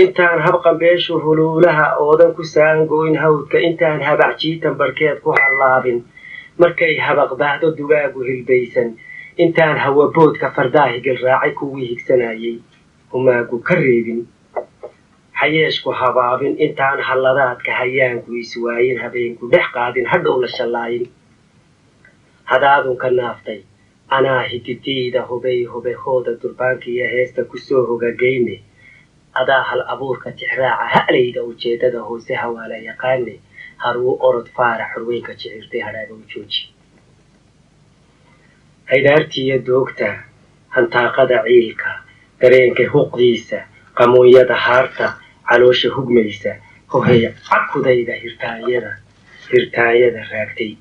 intaan habqan beeshu huluulaha oodan ku saangoyn hawdka intaan habacjiitan barkeed ku hallaabin markay habaqbaahdo dugaagu hilbaysan intaan hawaboodka fardaahigil raacay kuwii higsanayay humaagu ka reebin hayeeshku habaabin intaan halladaadka hayaanku iswaayin habeenku dhex qaadin hadhow la shallaayin hadaadunka naaftay anaa hididiyda hubehooda durbaanka iyo heesta kusoo hogagayne adaa hal abuurka tixraaca ha'layda ujeeddada hoose hawaala yaqaane haruu orod faarax xurweynka jicirtay hadhaaga u jooji haydhaartiiyo doogta hantaaqada ciilka dareenka huqdiisa qamuunyada haarta caloosha hugmaysa hohay cakudayda hirtaanyada raagtay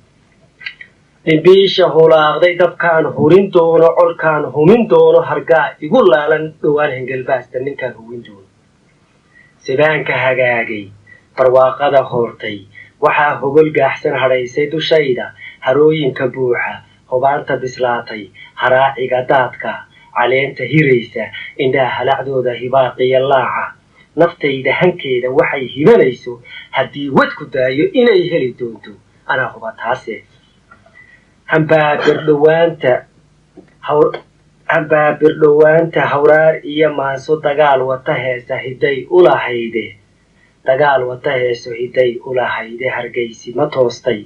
dhimbiisha hulaaqday dabkaan hurin doono colkaan humin doono hargaa igu laalan dhowaan hengelbaasta ninkaan hugin doono sibaanka hagaagay barwaaqada hoortay waxaa hogol gaaxsan hadhaysay dushayda harooyinka buuxa hubaanta bislaatay haraaciga daadka caleenta hiraysa indhaha halacdooda hibaaqiya laaca naftayda hankeeda waxay hibanayso haddii wadku daayo inay heli doonto anaa huba taase hambaabirdhowaanta hawraar iyo maanso dagaal wata heeso hiday ulahayde hargaysi ma toostay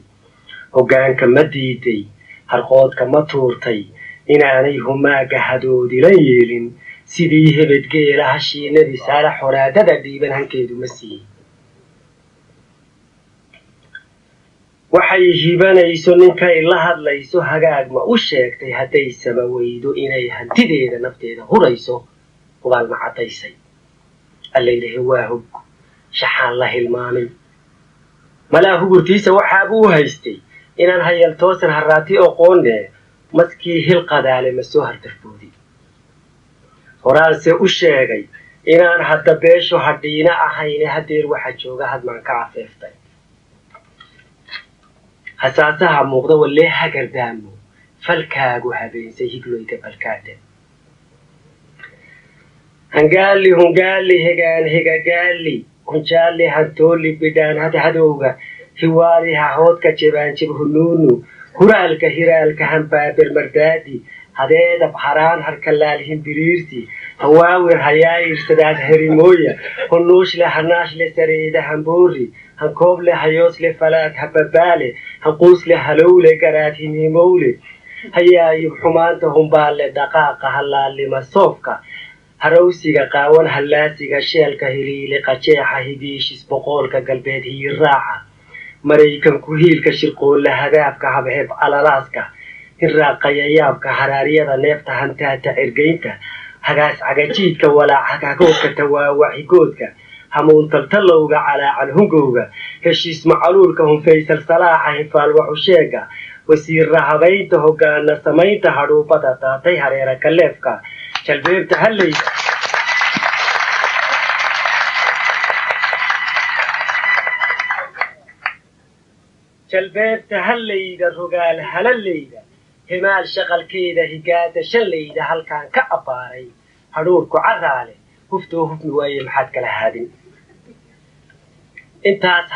hoggaanka ma diiday harqoodka ma tuurtay inaanay humaaga hadoodilan yeelin sidii hebedgeela hashiinadii saala xoraadada dhiiban hankeedu ma siiyey waxay hibanayso ninkay la hadlayso hagaag ma u sheegtay hadday sama weydo inay hantideeda nafteeda hurayso hubaal ma caddaysay allaylahe waa hog shaxaan la hilmaamin malaa hugurtiisa waxaabuu haystay inaan hayal toosan harraati oqoonne maskii hil qadaale ma soo hartarfoodi horaanse u sheegay inaan hadda beesho hadhiina ahayne hadeer waxa jooga hadmaan ka cafeeftay hasaasaha muuqda wallee hagardaamo falkaagu habeensay higloyga balkaada hungaali hegaan hegagaali hunjaalli hantoolli bidhaan hadhadowga hiwaali hahoodka jebaanjib hunuunu huraalka hiraalka hambaabir mardaadi hadeedab haraan harkalaal himbiriirti hawaawir hayaayirsadaan herimooya hunuushle hanaashle sareeda hamboori hankooble hayoosle falaad hababaale hanquusle halowle garaad himhimowle hayaayib xumaanta humbaalle dhaqaaqa hallaalima soofka harawsiga qaawan hallaasiga sheelka hiliile qajeexa hidiishis boqoolka galbeed hiyiraaca maraykanku hiilka shirqoolla hadaabka habheeb alalaaska hirraaqayayaabka haraaryada neefta hantaata ergaynta hagaas cagajiidka walaac hagagoodka tawaawaxigoodka hamuuntaltalowga calaacal hungowga heshiis macaluulka hunfaysal salaaxa hinfaal waxusheega wasiirra habaynta hoggaana samaynta hadhuubada daatay hareera kaleefka jalbeebta hallayda jalbeebta hallayda rogaal halallayda himaal shaqalkeeda higaada shallayda halkaan ka abbaaray hadhuurku carraale huftoo hufmi waaye maxaad kala haadin intaas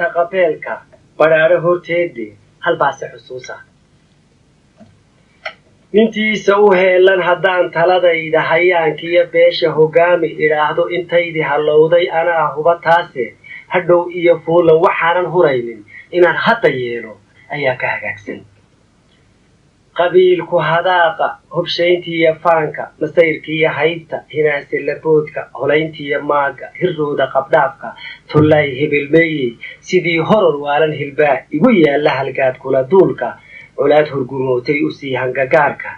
haqabeelka badhaadho horteede halbaase xusuusa nintiisa u heelan haddaan taladayda hayaankiiyo beesha hoggaami idhaahdo intaydii hallowday anaa huba taase hadhow iyo fuulan waxaanan huraynin inaan hadda yeelo ayaa ka hagaagsan qabiilku hadaaqa hobshayntiiyo faanka masayrkiiyo haybta hinaase laboodka holayntiiyo maaga hirrooda qabdhaafka tullay hebelmeeyey sidii horor waalan hilbaa igu yaalla halgaad kula duulka colaad horgumootay usii hangagaarka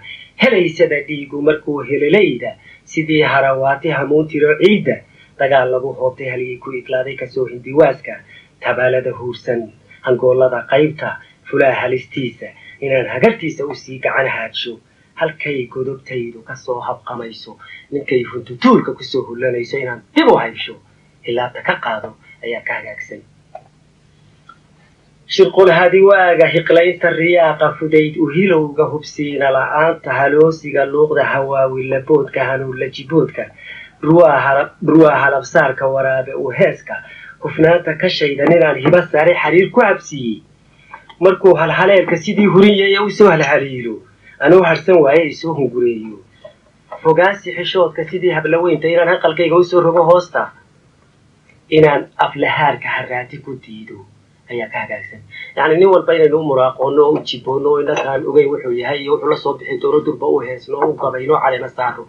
helaysada dhiigu markuu helelayda sidii harawaati hamuuntiro ciidda dagaal lagu hoobtay haligii ku iglaaday kasoo hindiwaaska tabaalada huursan hangoollada qaybta fulaa halistiisa inaan hagartiisa usii gacan haadsho halkay godobtaydu kasoo habqamayso ninkay huntutuulka kusoo hullanayso inaan dib u haybsho hilaabta ka qaado ayaa ka hagaagsan shirqul hadiwaaga hiqlaynta riyaaqa fudayd uhilowga hubsiina la'aanta haloosiga luuqda hawaawi laboodka hanuunla jiboodka dhurwaa halabsaarka waraabe uu heeska hufnaanta ka shaydan inaan hiba sare xariir ku habsiiyey markuu halhaleelka sidii huriyaya u soo halhaliilo anuu harsan waaye isoo hungureeyo fogaasi xishoodka sidii hablaweynta inaan hanqalkayga u soo rogo hoosta inaan aflahaarka haraati ku diido ayaa ka hagaagsan yacni nin walba inaynu u muraaqoono oo u jiboono oo innakaan ogeyn wuxuu yahay iyo wuxuu la soo bixi doono durba u heesno oo u gabayno caleema saaro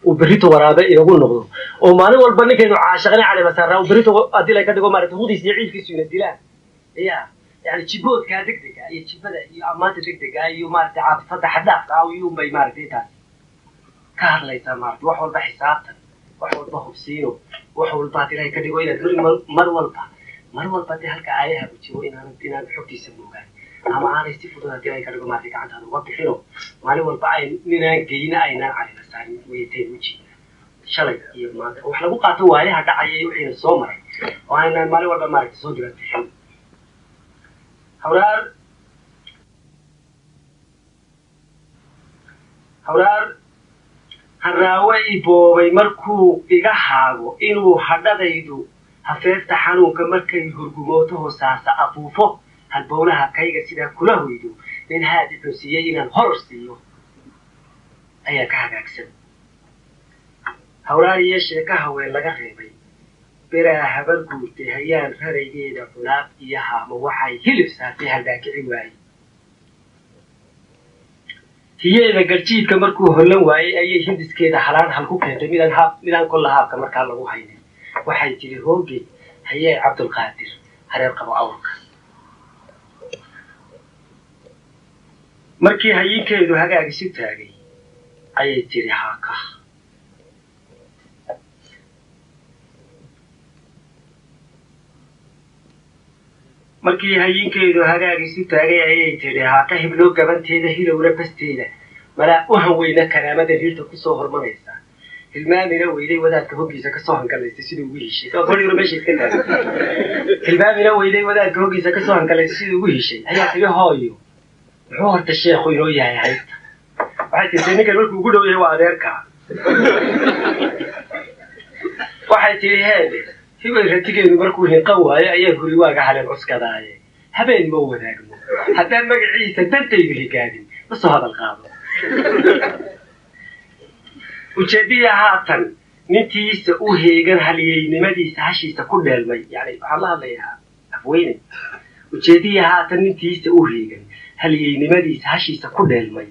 uu berrito waraabe inagu noqdo oo maalin walba ninkaynu caashaqnay caleema saaraa uu berrito haddii lay ka dhigo maaragta hudiis iyo ciidkiisu ina dilaan ya يعني جبوت كدقدق أي جبدة أمانة دقدق أي مارت عاطفة حداف أو يوم بي مارت إيتها كار ليس مارت وحول بحسابته وحول بحبسينه وحول باطل هاي كدقوا إلى دول مرولطة دي هلك آيها بتشوي إنها بحكي يسموها أما أنا استفدوا هذه هاي كدقوا مارت عن هذا وقت حلو مالي والباقي نينا جينا أينا على مسارين ويتين وجهنا شلي يوم وحنا بقى عليها هذا عيا يوحين الصومر وأنا مالي والباقي مارت صدرت حلو hawraar harraaway boobay markuu iga haago inuu hadhadaydu hafeefta xanuunka markay hurgumooto hoosaasa afuufo halbowlaha kayga sidaa kula hoydo nin haadi xunsiiyey inaan hor siiyo ayaa ka hagaagsan hawraar iyo sheeka haween laga reebay beraa habar guurtay hayaan raraygeeda culaab iyo haamo waxay hilib saartay haldhaakici waayey hiyeeda garjiidka markuu hollan waayey ayay hindiskeeda halaan hal ku keentay midaan kolla haabka markaa lagu haynin waxay tiri hooge hayee cabdulqaadir hareer qabo awrka markii hayiinkeedu hagaagisi taagay ayay tiri haaka markii hayiinkeedu hagaagiisu taagay ayay tiri haaka hibloo gabanteeda hilowla basteeda malaa u hanweyna karaamada riirta kusoo hormanaysa hilmaamina weyday wadaadka hoggiisa kasoo hangalaysa siduu ugu heshay hilmaamina weyday wadaadka hoggiisa kasoo hangalaysa siduu ugu heshay ayaa tiri hooyo muxuu horta sheekhu inoo yahay haysta waxay tirtay ninkan markuu ugu dhow yahay waa adeerkaa waxay tiri heede hibay ratigeedu markuu hinqan waayo ayaa huri waaga haleen cuskadaaye habeen ma wadaagno haddaan magaciisa dantaydu higaadin ma soo hadal qaado ujeediya haatan nintiisa u heegan haliyeynimadiisa hashiisa ku dheelmay yani waxaan la hadlayaa afweyne ujeediya haatan nintiisa u heegan haliyeynimadiisa hashiisa ku dheelmay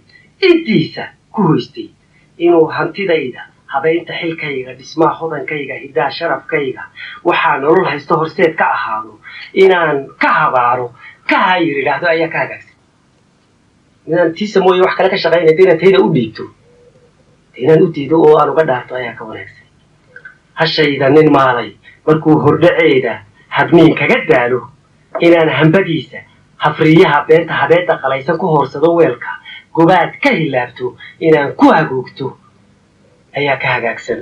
intiisa ku hoystay inuu hantidayda habeynta xilkayga dhismaha hodankayga hiddaa sharafkayga waxaa nolol haysto horseed ka ahaado inaan ka habaaro ka hayir idhaahdo ayaa ka hagaagsan inaan tiisa mooye wax kale ka shaqaynayda inaan tayda u dhiibto inaan u diido oo aan uga dhaarto ayaa ka wanaagsan hashayda nin maalay markuu hordhaceeda habniin kaga daalo inaan hambadiisa hafriyaha beenta habeenta qalaysan ku hoorsado weelka gobaad ka hilaabto inaan ku hagoogto ayaa ka hagaagsan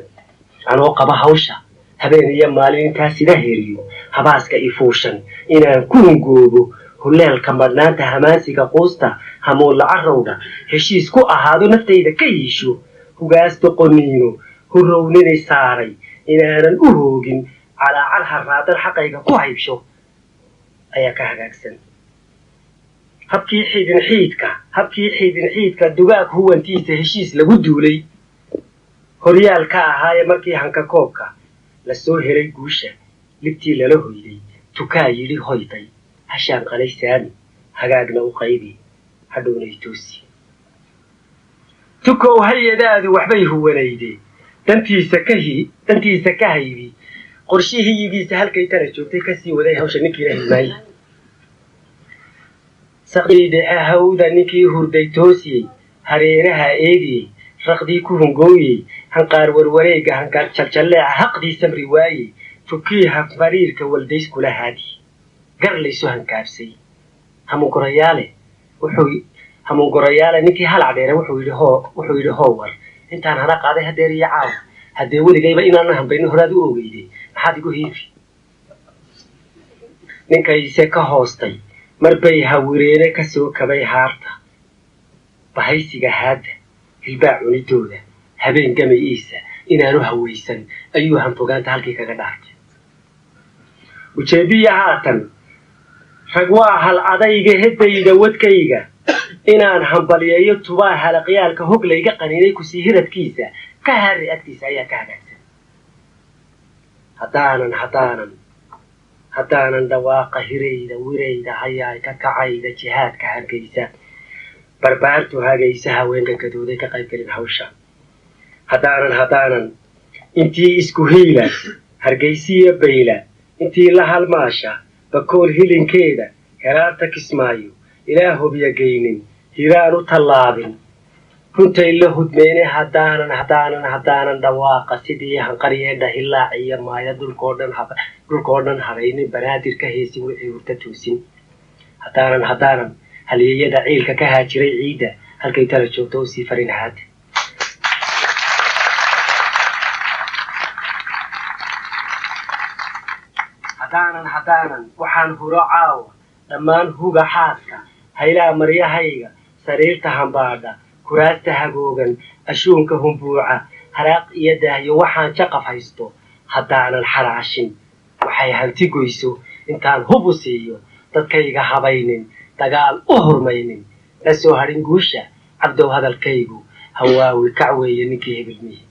anoo qaba hawsha habeen iyo maalin intaa sida heriyo habaaska ifuushan inaan ku hungoobo huleelka madhnaanta hamaansiga quusta hamuulla carrowga heshiis ku ahaado naftayda ka yiisho hugaas doqoniino hurrownini saaray inaanan u hoogin calaacal harraadan xaqayga ku haybsho ayaa ka hagaagsan habkii xidinxiidka dugaag huwantiisa heshiis lagu duulay horyaal ka ahaaye markii hanka koobka la soo helay guusha libtii lala hoyday tukaa yidhi hoyday hashaan qalay saami hagaagna u qaybi hadhownay toosi tukow hay-adaadu waxbay huwanayde dantiisa ka haybi qorshihiyigiisa halkay tara joogtay kasii waday hawsha ninkii la hilmaayey saqidhexe hawda ninkii hurday toosiyey hareeraha eegiyey raqdii ku hungooyey hanqaar warwareega hanqaar jaljalleeca haqdii samri waayey tukii hafmariirka waldays kula haadi gar laysu hankaabsay hamuungorayaale ninkii halac dheere wuxuu yidhi hoowar intaan hana qaaday hadeer iyo caaw haddee weligayba inaana hambayno horaad u ogeyday maxaad igu hiifi ninkayse ka hoostay marbay hawireene ka soo kabay haarta bahaysiga haadda hilbaa cunidooda habeen gamayiisa inaanu hawaysan ayuu hanfogaanta halkii kaga dhaartay ujeediya haatan rag waa hal adayga hedayda wadkayga inaan hambaliyeeyo tubaa halaqyaalka hoglayga qaniinay kusii hiradkiisa ka hari agtiisa ayaa ka hagaagsan haddaanan dhawaaqa hirayda wirayda hayaay ka kacayda jihaadka hargeysa barbaartu hagaysa haweenka gadooday ka qaybgelin hawsha haddaanan intii isku hiila hargeysiya bayla intii la halmaasha bakool hilinkeeda heraarta kismaayo ilaa hobya geynin hiraan u tallaabin runtay la hudmeyne haddaanan dhawaaqa sidii hanqaryeedha hilaac iyo maaya dhulkoo dhan haraynin banaadir ka heesin wixii hurta toosin haddaanan halyeeyada ciilka ka haajiray ciidda halkay tala joogto u sii farin haad haddaanan waxaan huro caawa dhammaan huga xaaska haylaa maryahayga sariirta hambaadha kuraasta hagoogan ashuunka humbuuca haraaq iyo daahyo waxaan jaqaf haysto haddaanan xaraashin waxay hanti goyso intaan hub u siiyo dadkayga habaynin dagaal u hurmaynin la soo hadhin guusha cabdow hadalkaygu hawaawi kac weeye ninkii hebelmihi